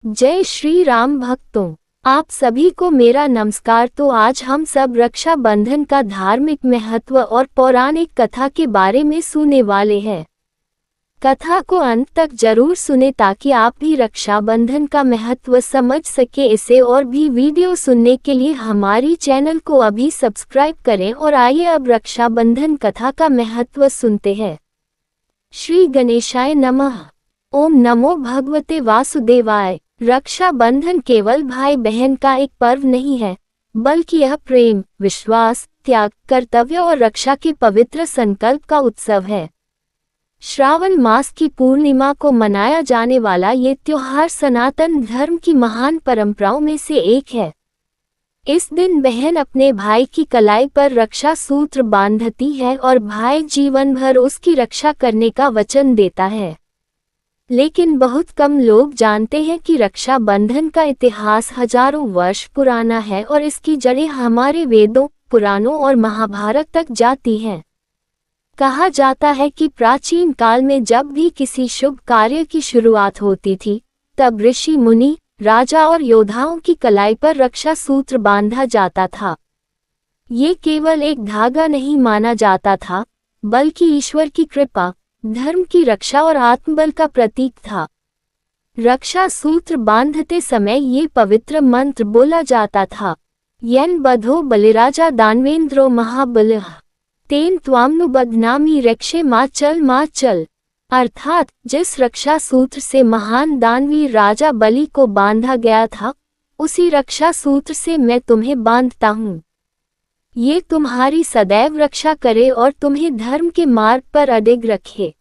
जय श्री राम भक्तों, आप सभी को मेरा नमस्कार। तो आज हम सब रक्षा बंधन का धार्मिक महत्व और पौराणिक कथा के बारे में सुनने वाले हैं। कथा को अंत तक जरूर सुने ताकि आप भी रक्षा बंधन का महत्व समझ सके। इसे और भी वीडियो सुनने के लिए हमारी चैनल को अभी सब्सक्राइब करें और आइए अब रक्षा बंधन कथा का महत्व सुनते हैं। श्री गणेशाय नमः। ओम नमो भगवते वासुदेवाय। रक्षा बंधन केवल भाई बहन का एक पर्व नहीं है, बल्कि यह प्रेम, विश्वास, त्याग, कर्तव्य और रक्षा के पवित्र संकल्प का उत्सव है। श्रावण मास की पूर्णिमा को मनाया जाने वाला ये त्योहार सनातन धर्म की महान परंपराओं में से एक है। इस दिन बहन अपने भाई की कलाई पर रक्षा सूत्र बांधती है और भाई जीवन भर उसकी रक्षा करने का वचन देता है। लेकिन बहुत कम लोग जानते हैं कि रक्षा बंधन का इतिहास हजारों वर्ष पुराना है और इसकी जड़ें हमारे वेदों, पुराणों और महाभारत तक जाती हैं। कहा जाता है कि प्राचीन काल में जब भी किसी शुभ कार्य की शुरुआत होती थी, तब ऋषि मुनि, राजा और योद्धाओं की कलाई पर रक्षा सूत्र बांधा जाता था। ये केवल एक धागा नहीं माना जाता था, बल्कि ईश्वर की कृपा, धर्म की रक्षा और आत्मबल का प्रतीक था। रक्षा सूत्र बांधते समय ये पवित्र मंत्र बोला जाता था, यन बधो बलिराजा दानवेंद्रो महाबलः तेन त्वामनु बध्नामि रक्षे मां चल। अर्थात जिस रक्षा सूत्र से महान दानवीर राजा बलि को बांधा गया था, उसी रक्षा सूत्र से मैं तुम्हें बांधता हूँ। ये तुम्हारी सदैव रक्षा करे और तुम्हें धर्म के मार्ग पर अडिग रखे।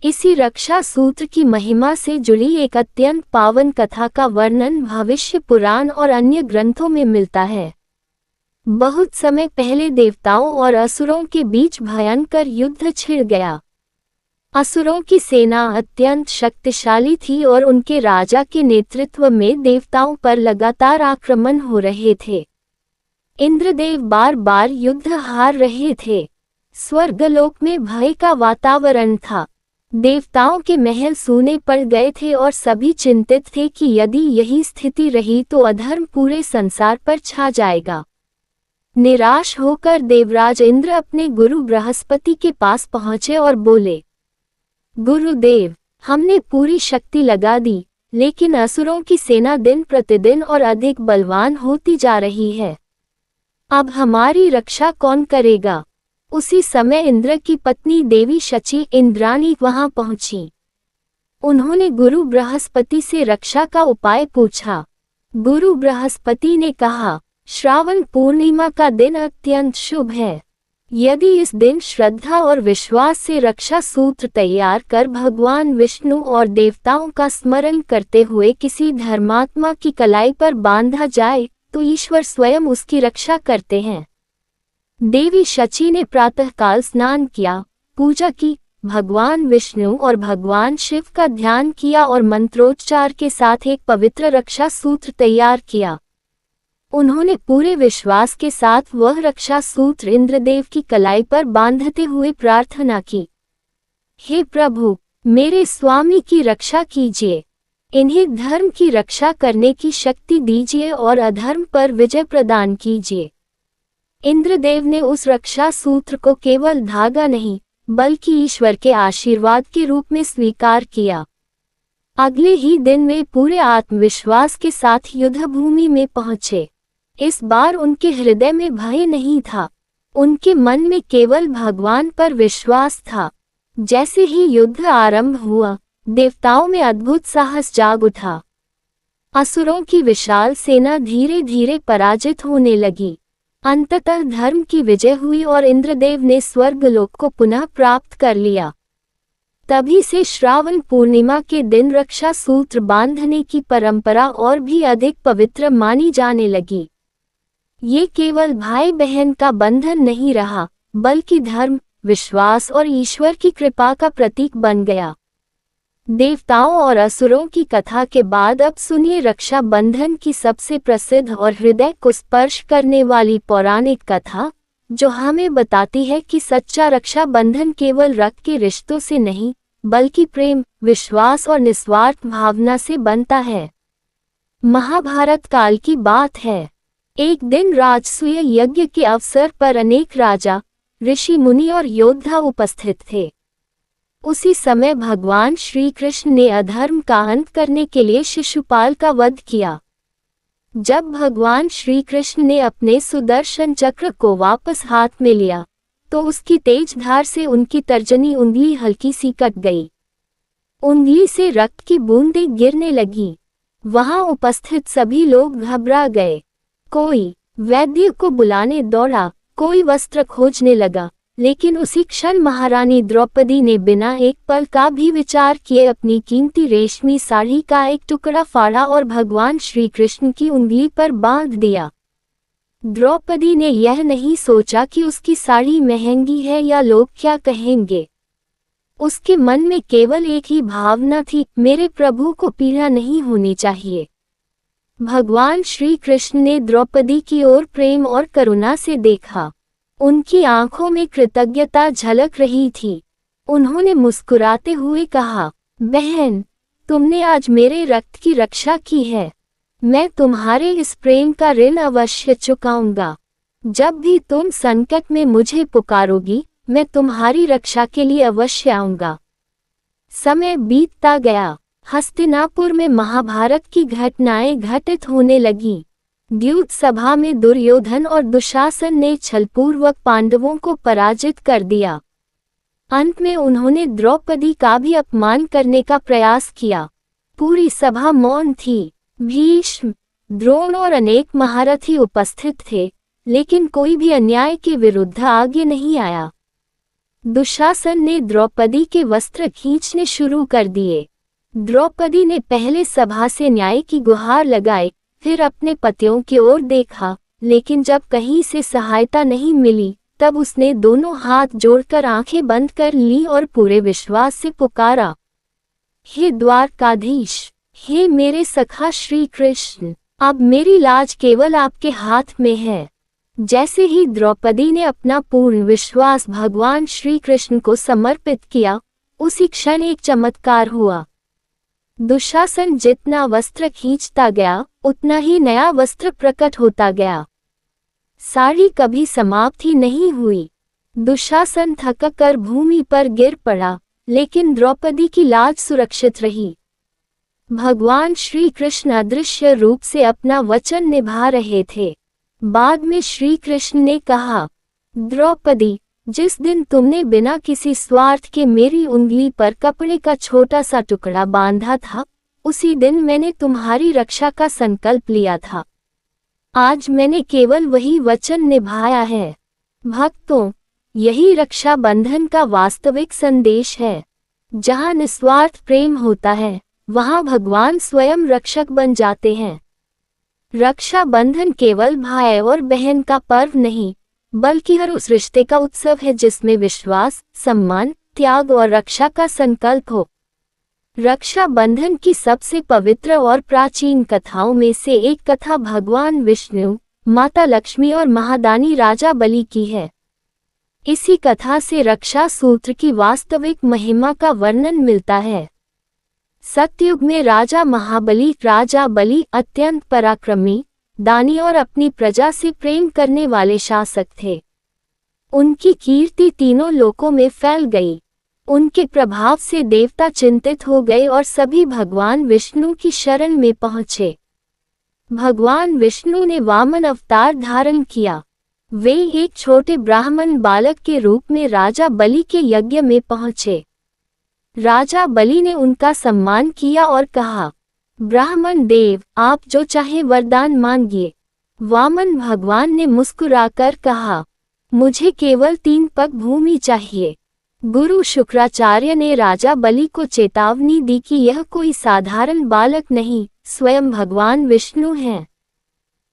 इसी रक्षा सूत्र की महिमा से जुड़ी एक अत्यंत पावन कथा का वर्णन भविष्य पुराण और अन्य ग्रंथों में मिलता है। बहुत समय पहले देवताओं और असुरों के बीच भयंकर युद्ध छिड़ गया। असुरों की सेना अत्यंत शक्तिशाली थी और उनके राजा के नेतृत्व में देवताओं पर लगातार आक्रमण हो रहे थे। इंद्रदेव बार बार युद्ध हार रहे थे। स्वर्गलोक में भय का वातावरण था। देवताओं के महल सूने पड़ गए थे और सभी चिंतित थे कि यदि यही स्थिति रही तो अधर्म पूरे संसार पर छा जाएगा। निराश होकर देवराज इंद्र अपने गुरु बृहस्पति के पास पहुंचे और बोले, गुरुदेव, हमने पूरी शक्ति लगा दी, लेकिन असुरों की सेना दिन प्रतिदिन और अधिक बलवान होती जा रही है। अब हमारी रक्षा कौन करेगा? उसी समय इंद्र की पत्नी देवी शची इंद्राणी वहां पहुंची। उन्होंने गुरु बृहस्पति से रक्षा का उपाय पूछा। गुरु बृहस्पति ने कहा, श्रावण पूर्णिमा का दिन अत्यंत शुभ है। यदि इस दिन श्रद्धा और विश्वास से रक्षा सूत्र तैयार कर भगवान विष्णु और देवताओं का स्मरण करते हुए किसी धर्मात्मा की कलाई पर बांधा जाए, तो ईश्वर स्वयं उसकी रक्षा करते हैं। देवी शची ने प्रातःकाल स्नान किया, पूजा की, भगवान विष्णु और भगवान शिव का ध्यान किया और मंत्रोच्चार के साथ एक पवित्र रक्षा सूत्र तैयार किया। उन्होंने पूरे विश्वास के साथ वह रक्षा सूत्र इंद्रदेव की कलाई पर बांधते हुए प्रार्थना की, हे प्रभु, मेरे स्वामी की रक्षा कीजिए। इन्हें धर्म की रक्षा करने की शक्ति दीजिए और अधर्म पर विजय प्रदान कीजिए। इंद्रदेव ने उस रक्षा सूत्र को केवल धागा नहीं, बल्कि ईश्वर के आशीर्वाद के रूप में स्वीकार किया। अगले ही दिन वे पूरे आत्मविश्वास के साथ युद्धभूमि में पहुंचे। इस बार उनके हृदय में भय नहीं था, उनके मन में केवल भगवान पर विश्वास था। जैसे ही युद्ध आरंभ हुआ, देवताओं में अद्भुत साहस जाग उठा। असुरों की विशाल सेना धीरे धीरे पराजित होने लगी। अंततः धर्म की विजय हुई और इंद्रदेव ने स्वर्गलोक को पुनः प्राप्त कर लिया। तभी से श्रावण पूर्णिमा के दिन रक्षा सूत्र बांधने की परंपरा और भी अधिक पवित्र मानी जाने लगी। ये केवल भाई बहन का बंधन नहीं रहा, बल्कि धर्म, विश्वास और ईश्वर की कृपा का प्रतीक बन गया। देवताओं और असुरों की कथा के बाद अब सुनिए रक्षा बंधन की सबसे प्रसिद्ध और हृदय को स्पर्श करने वाली पौराणिक कथा, जो हमें बताती है कि सच्चा रक्षा बंधन केवल रक्त के रिश्तों से नहीं, बल्कि प्रेम, विश्वास और निस्वार्थ भावना से बनता है। महाभारत काल की बात है। एक दिन राजसूय यज्ञ के अवसर पर अनेक राजा, ऋषि मुनि और योद्धा उपस्थित थे। उसी समय भगवान श्री कृष्ण ने अधर्म का अंत करने के लिए शिशुपाल का वध किया। जब भगवान श्री कृष्ण ने अपने सुदर्शन चक्र को वापस हाथ में लिया तो उसकी तेज धार से उनकी तर्जनी उंगली हल्की सी कट गई। उंगली से रक्त की बूंदें गिरने लगी। वहां उपस्थित सभी लोग घबरा गए। कोई वैद्य को बुलाने दौड़ा, कोई वस्त्र खोजने लगा, लेकिन उसी क्षण महारानी द्रौपदी ने बिना एक पल का भी विचार किए अपनी कीमती रेशमी साड़ी का एक टुकड़ा फाड़ा और भगवान श्री कृष्ण की उंगली पर बांध दिया। द्रौपदी ने यह नहीं सोचा कि उसकी साड़ी महंगी है या लोग क्या कहेंगे। उसके मन में केवल एक ही भावना थी, मेरे प्रभु को पीड़ा नहीं होनी चाहिए। भगवान श्री कृष्ण ने द्रौपदी की ओर प्रेम और करुणा से देखा। उनकी आंखों में कृतज्ञता झलक रही थी। उन्होंने मुस्कुराते हुए कहा, बहन, तुमने आज मेरे रक्त की रक्षा की है। मैं तुम्हारे इस प्रेम का ऋण अवश्य चुकाऊंगा। जब भी तुम संकट में मुझे पुकारोगी, मैं तुम्हारी रक्षा के लिए अवश्य आऊंगा। समय बीतता गया। हस्तिनापुर में महाभारत की घटनाएं घटित होने लगीं। द्यूत सभा में दुर्योधन और दुशासन ने छलपूर्वक पांडवों को पराजित कर दिया। अंत में उन्होंने द्रौपदी का भी अपमान करने का प्रयास किया। पूरी सभा मौन थी। भीष्म, द्रोण और अनेक महारथी उपस्थित थे, लेकिन कोई भी अन्याय के विरुद्ध आगे नहीं आया। दुशासन ने द्रौपदी के वस्त्र खींचने शुरू कर दिए। द्रौपदी ने पहले सभा से न्याय की गुहार लगाई, फिर अपने पतियों की ओर देखा, लेकिन जब कहीं से सहायता नहीं मिली, तब उसने दोनों हाथ जोड़कर आंखें बंद कर ली और पूरे विश्वास से पुकारा, हे द्वारकाधीश, हे मेरे सखा श्री कृष्ण, अब मेरी लाज केवल आपके हाथ में है। जैसे ही द्रौपदी ने अपना पूर्ण विश्वास भगवान श्री कृष्ण को समर्पित किया, उसी क्षण एक चमत्कार हुआ। दुशासन जितना वस्त्र खींचता गया, उतना ही नया वस्त्र प्रकट होता गया। साड़ी कभी समाप्त ही नहीं हुई। दुशासन थककर भूमि पर गिर पड़ा, लेकिन द्रौपदी की लाज सुरक्षित रही। भगवान श्री कृष्ण अदृश्य रूप से अपना वचन निभा रहे थे। बाद में श्री कृष्ण ने कहा, द्रौपदी, जिस दिन तुमने बिना किसी स्वार्थ के मेरी उंगली पर कपड़े का छोटा सा टुकड़ा बांधा था, उसी दिन मैंने तुम्हारी रक्षा का संकल्प लिया था। आज मैंने केवल वही वचन निभाया है। भक्तों, यही रक्षा बंधन का वास्तविक संदेश है। जहाँ निस्वार्थ प्रेम होता है, वहाँ भगवान स्वयं रक्षक बन जाते हैं। रक्षा बंधन केवल भाई और बहन का पर्व नहीं, बल्कि हर उस रिश्ते का उत्सव है जिसमें विश्वास, सम्मान, त्याग और रक्षा का संकल्प हो। रक्षा बंधन की सबसे पवित्र और प्राचीन कथाओं में से एक कथा भगवान विष्णु, माता लक्ष्मी और महादानी राजा बलि की है। इसी कथा से रक्षा सूत्र की वास्तविक महिमा का वर्णन मिलता है। सतयुग में राजा बलि अत्यंत पराक्रमी, दानी और अपनी प्रजा से प्रेम करने वाले शासक थे। उनकी कीर्ति तीनों लोकों में फैल गई। उनके प्रभाव से देवता चिंतित हो गए और सभी भगवान विष्णु की शरण में पहुंचे। भगवान विष्णु ने वामन अवतार धारण किया। वे एक छोटे ब्राह्मण बालक के रूप में राजा बलि के यज्ञ में पहुंचे। राजा बलि ने उनका सम्मान किया और कहा, ब्राह्मण देव, आप जो चाहे वरदान मांगिए। वामन भगवान ने मुस्कुराकर कहा, मुझे केवल 3 पग भूमि चाहिए। गुरु शुक्राचार्य ने राजा बलि को चेतावनी दी कि यह कोई साधारण बालक नहीं, स्वयं भगवान विष्णु हैं।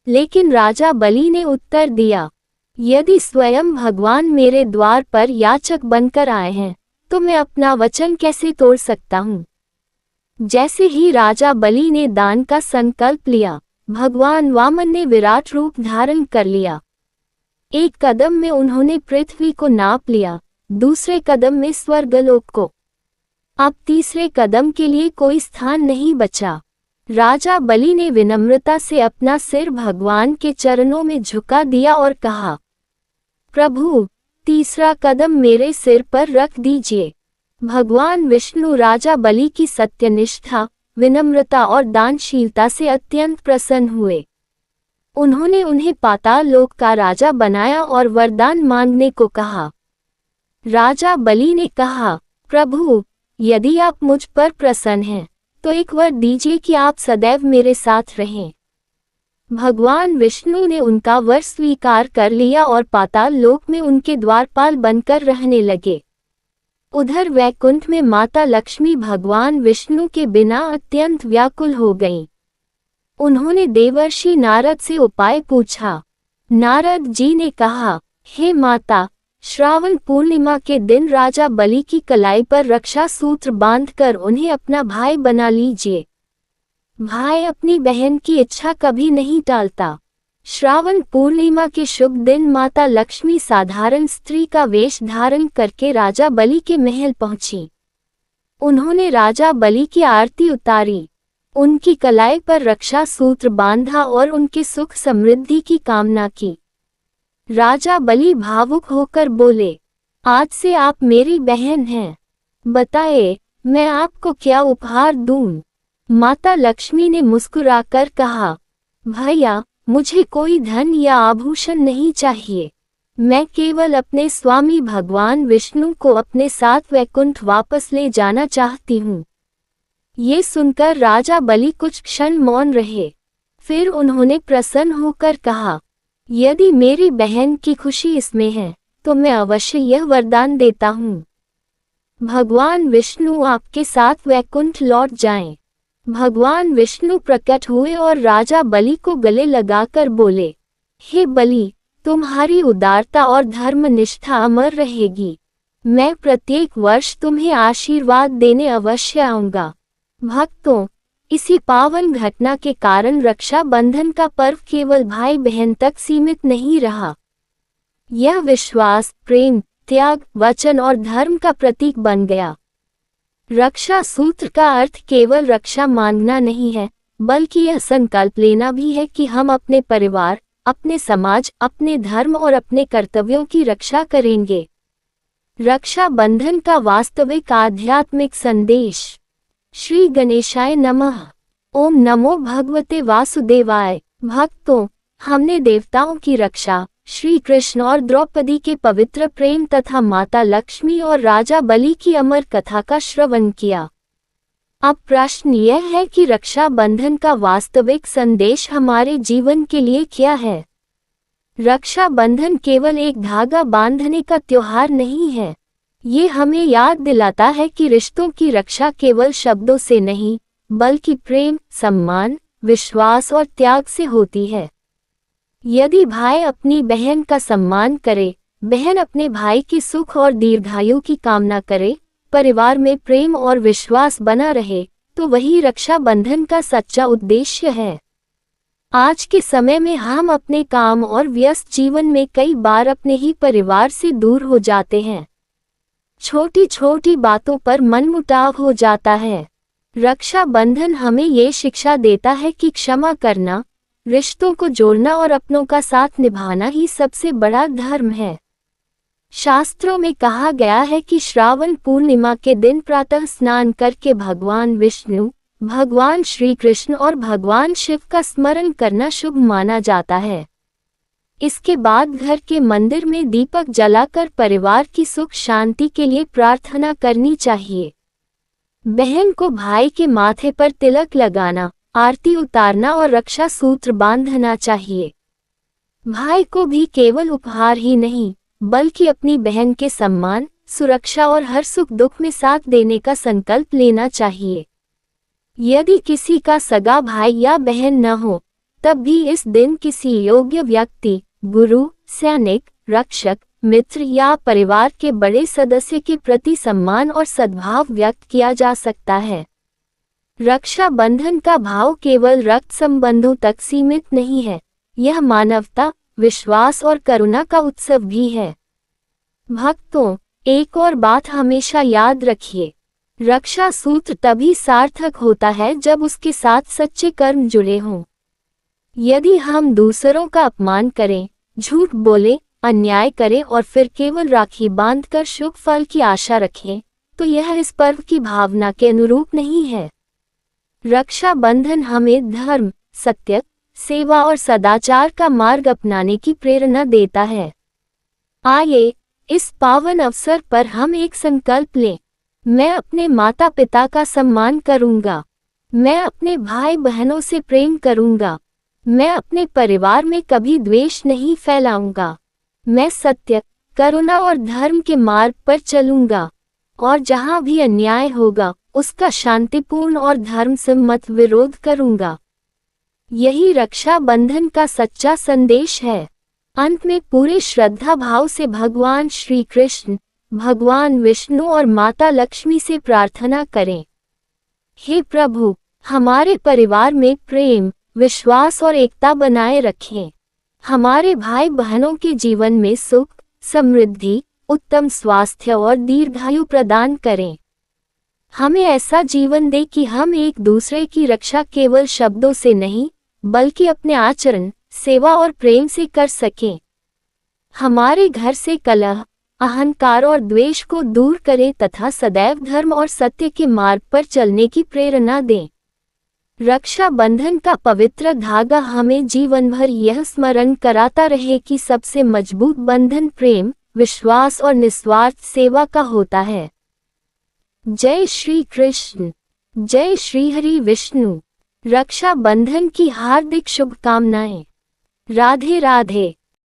लेकिन राजा बलि ने उत्तर दिया, यदि स्वयं भगवान मेरे द्वार पर याचक बनकर आए हैं, तो मैं अपना वचन कैसे तोड़ सकता हूँ। जैसे ही राजा बलि ने दान का संकल्प लिया, भगवान वामन ने विराट रूप धारण कर लिया। एक कदम में उन्होंने पृथ्वी को नाप लिया, दूसरे कदम में स्वर्गलोक को। अब तीसरे कदम के लिए कोई स्थान नहीं बचा। राजा बलि ने विनम्रता से अपना सिर भगवान के चरणों में झुका दिया और कहा, प्रभु, तीसरा कदम मेरे सिर पर रख दीजिए। भगवान विष्णु राजा बलि की सत्यनिष्ठा, विनम्रता और दानशीलता से अत्यंत प्रसन्न हुए। उन्होंने उन्हें पाताल लोक का राजा बनाया और वरदान मांगने को कहा। राजा बलि ने कहा, प्रभु, यदि आप मुझ पर प्रसन्न हैं, तो एक वर दीजिए कि आप सदैव मेरे साथ रहें। भगवान विष्णु ने उनका वर स्वीकार कर लिया और पाताल लोक में उनके द्वारपाल बनकर रहने लगे। उधर वैकुंठ में माता लक्ष्मी भगवान विष्णु के बिना अत्यंत व्याकुल हो गईं। उन्होंने देवर्षि नारद से उपाय पूछा। नारद जी ने कहा, हे माता, श्रावण पूर्णिमा के दिन राजा बलि की कलाई पर रक्षा सूत्र बांधकर उन्हें अपना भाई बना लीजिए। भाई अपनी बहन की इच्छा कभी नहीं टालता। श्रावण पूर्णिमा के शुभ दिन माता लक्ष्मी साधारण स्त्री का वेश धारण करके राजा बलि के महल पहुंची। उन्होंने राजा बलि की आरती उतारी, उनकी कलाई पर रक्षा सूत्र बांधा और उनके सुख समृद्धि की कामना की। राजा बलि भावुक होकर बोले, आज से आप मेरी बहन हैं। बताए, मैं आपको क्या उपहार दूं? माता लक्ष्मी ने मुस्कुराकर कहा, भैया, मुझे कोई धन या आभूषण नहीं चाहिए। मैं केवल अपने स्वामी भगवान विष्णु को अपने साथ वैकुंठ वापस ले जाना चाहती हूँ। ये सुनकर राजा बलि कुछ क्षण मौन रहे। फिर उन्होंने प्रसन्न होकर कहा, यदि मेरी बहन की खुशी इसमें है, तो मैं अवश्य यह वरदान देता हूँ। भगवान विष्णु आपके साथ वैकुंठ लौट जाएं। भगवान विष्णु प्रकट हुए और राजा बलि को गले लगाकर बोले, हे बलि, तुम्हारी उदारता और धर्मनिष्ठा अमर रहेगी। मैं प्रत्येक वर्ष तुम्हें आशीर्वाद देने अवश्य आऊंगा। भक्तों, इसी पावन घटना के कारण रक्षा बंधन का पर्व केवल भाई बहन तक सीमित नहीं रहा। यह विश्वास, प्रेम, त्याग, वचन और धर्म का प्रतीक बन गया। रक्षा सूत्र का अर्थ केवल रक्षा मांगना नहीं है, बल्कि यह संकल्प लेना भी है कि हम अपने परिवार, अपने समाज, अपने धर्म और अपने कर्तव्यों की रक्षा करेंगे। रक्षा बंधन का वास्तविक आध्यात्मिक संदेश। श्री गणेशाय नमः। ओम नमो भगवते वासुदेवाय। भक्तों, हमने देवताओं की रक्षा, श्री कृष्ण और द्रौपदी के पवित्र प्रेम तथा माता लक्ष्मी और राजा बलि की अमर कथा का श्रवण किया। अब प्रश्न यह है कि रक्षा बंधन का वास्तविक संदेश हमारे जीवन के लिए क्या है? रक्षा बंधन केवल एक धागा बांधने का त्योहार नहीं है। ये हमें याद दिलाता है कि रिश्तों की रक्षा केवल शब्दों से नहीं, बल्कि प्रेम, सम्मान, विश्वास और त्याग से होती है। यदि भाई अपनी बहन का सम्मान करे, बहन अपने भाई के सुख और दीर्घायु की कामना करे, परिवार में प्रेम और विश्वास बना रहे, तो वही रक्षा बंधन का सच्चा उद्देश्य है। आज के समय में हम अपने काम और व्यस्त जीवन में कई बार अपने ही परिवार से दूर हो जाते हैं। छोटी छोटी बातों पर मनमुटाव हो जाता है। रक्षा बंधन हमें ये शिक्षा देता है कि क्षमा करना, रिश्तों को जोड़ना और अपनों का साथ निभाना ही सबसे बड़ा धर्म है। शास्त्रों में कहा गया है कि श्रावण पूर्णिमा के दिन प्रातः स्नान करके भगवान विष्णु, भगवान श्री कृष्ण और भगवान शिव का स्मरण करना शुभ माना जाता है। इसके बाद घर के मंदिर में दीपक जलाकर परिवार की सुख शांति के लिए प्रार्थना करनी चाहिए। बहन को भाई के माथे पर तिलक लगाना, आरती उतारना और रक्षा सूत्र बांधना चाहिए। भाई को भी केवल उपहार ही नहीं, बल्कि अपनी बहन के सम्मान, सुरक्षा और हर सुख दुख में साथ देने का संकल्प लेना चाहिए। यदि किसी का सगा भाई या बहन न हो, तब भी इस दिन किसी योग्य व्यक्ति, गुरु, सैनिक, रक्षक, मित्र या परिवार के बड़े सदस्य के प्रति सम्मान और सद्भाव व्यक्त किया जा सकता है। रक्षा बंधन का भाव केवल रक्त संबंधों तक सीमित नहीं है, यह मानवता, विश्वास और करुणा का उत्सव भी है। भक्तों, एक और बात हमेशा याद रखिए, रक्षा सूत्र तभी सार्थक होता है जब उसके साथ सच्चे कर्म जुड़े हों। यदि हम दूसरों का अपमान करें, झूठ बोलें, अन्याय करें और फिर केवल राखी बांधकर शुभ फल की आशा रखें, तो यह इस पर्व की भावना के अनुरूप नहीं है। रक्षा बंधन हमें धर्म, सत्य, सेवा और सदाचार का मार्ग अपनाने की प्रेरणा देता है। आइए, इस पावन अवसर पर हम एक संकल्प लें। मैं अपने माता पिता का सम्मान करूंगा। मैं अपने भाई बहनों से प्रेम करूंगा। मैं अपने परिवार में कभी द्वेष नहीं फैलाऊंगा। मैं सत्य, करुणा और धर्म के मार्ग पर चलूंगा और जहां भी अन्याय होगा उसका शांतिपूर्ण और धर्मसम्मत विरोध करूंगा। यही रक्षा बंधन का सच्चा संदेश है। अंत में पूरे श्रद्धा भाव से भगवान श्री कृष्ण, भगवान विष्णु और माता लक्ष्मी से प्रार्थना करें। हे प्रभु, हमारे परिवार में प्रेम, विश्वास और एकता बनाए रखें। हमारे भाई बहनों के जीवन में सुख, समृद्धि, उत्तम स्वास्थ्य और दीर्घायु प्रदान करें। हमें ऐसा जीवन दे कि हम एक दूसरे की रक्षा केवल शब्दों से नहीं, बल्कि अपने आचरण, सेवा और प्रेम से कर सकें। हमारे घर से कलह, अहंकार और द्वेष को दूर करें तथा सदैव धर्म और सत्य के मार्ग पर चलने की प्रेरणा दें। रक्षा बंधन का पवित्र धागा हमें जीवन भर यह स्मरण कराता रहे कि सबसे मजबूत बंधन प्रेम, विश्वास और निस्वार्थ सेवा का होता है। जय श्री कृष्ण, जय श्री हरि विष्णु। रक्षा बंधन की हार्दिक शुभकामनाएं। राधे राधे।